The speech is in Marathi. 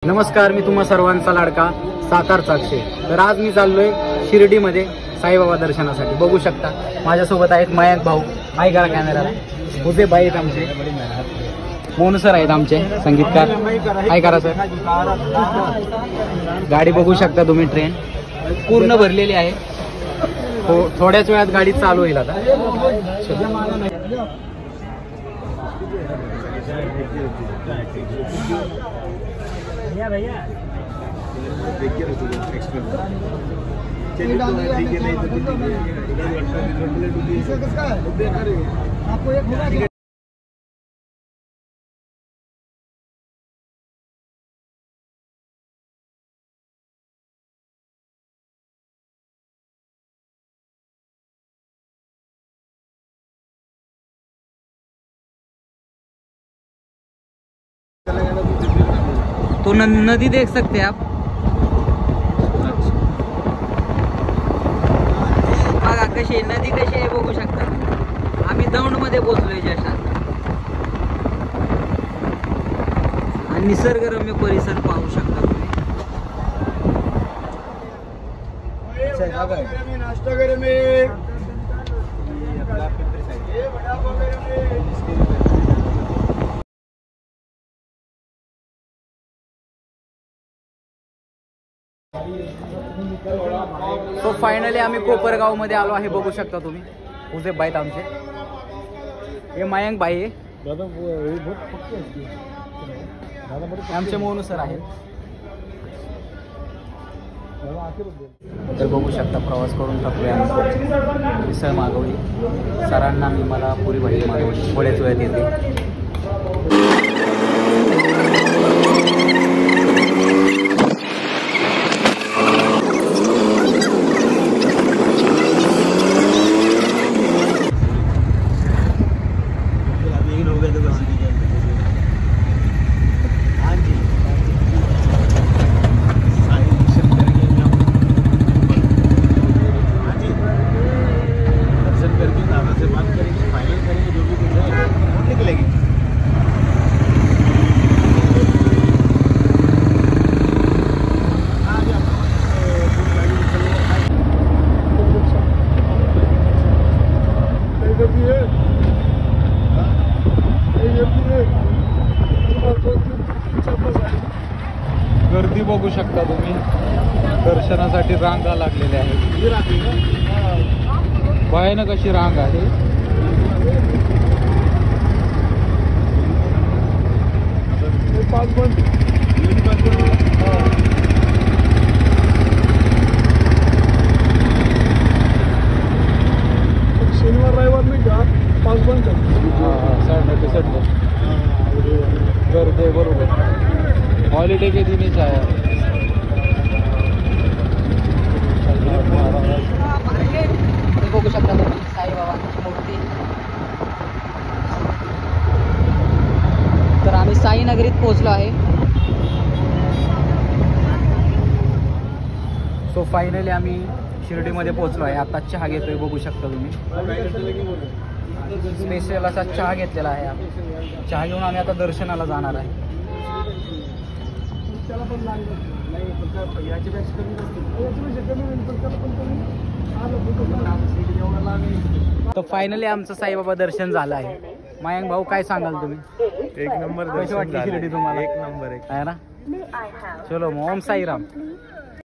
नमस्कार, मी तुम्हा सर्वांचा लाडका साकार साक्षी। तर आज मी चाललोय शिर्डीमध्ये साईबाबा दर्शनासाठी। बघू शकता माझ्यासोबत आहेत मयंक भाऊ, हाय करा कॅमेराला, उदय भाई आहेत आमचे, मोनू सर आहेत आमचे संगीतकार, हाय करा सर। गाडी बघू शकता तुम्ही, ट्रेन पूर्ण भरलेली आहे। थोड्याच वेळात गाडी चालू होईल आता। भैया तो नदी देख सकते हैं आप। बघा कशी नदी कशी आहे बघू शकता। आम्ही दौंड मध्ये पोहोचलोय जस्ट। आणि निसर्गरम्य परिसर पाहू शकता तुम्ही। नाश्ता करे में तो फायनली आम्ही कोपरगाव मध्ये आलो आहे, बघू शकता तुम्ही। उदय भाई आमचे, हे मयंक भाई आहे, आमचे मोनू सर आहेत। तर बघू शकता प्रवास करून थकलोय आम्ही। मिसळ मागवली सरांना, मी मला पुरी भाजी मागवली, थोड्याच वेळात येते। गर्दी बघू शकता तुम्ही, दर्शनासाठी रांगा लागलेल्या आहेत। भयानक अशी रांग आहे। शनिवार रविवार नाही का 5 बंद गर्दी बरोबर, हॉलिडे के दिन ही आया। बघू शकता तुम्ही साईबाबांची मूर्ती। तर आम्ही साईनगरीत पोहोचलो आहे। सो फायनली आम्ही शिर्डीमध्ये पोहोचलो आहे। आता चहा घेतोय, बघू शकता तुम्ही। स्पेशल असा चहा घेतलेला आहे आम्ही। चहा घेऊन आम्ही आता दर्शनाला जाणार आहे। तर फायनली आमचं साईबाबा दर्शन झालं आहे। मयंक भाऊ काय सांगाल तुम्ही? एक नंबर कशी वाटली शिर्डी तुम्हाला? एक नंबर आहे ना। चलो ओम साईराम।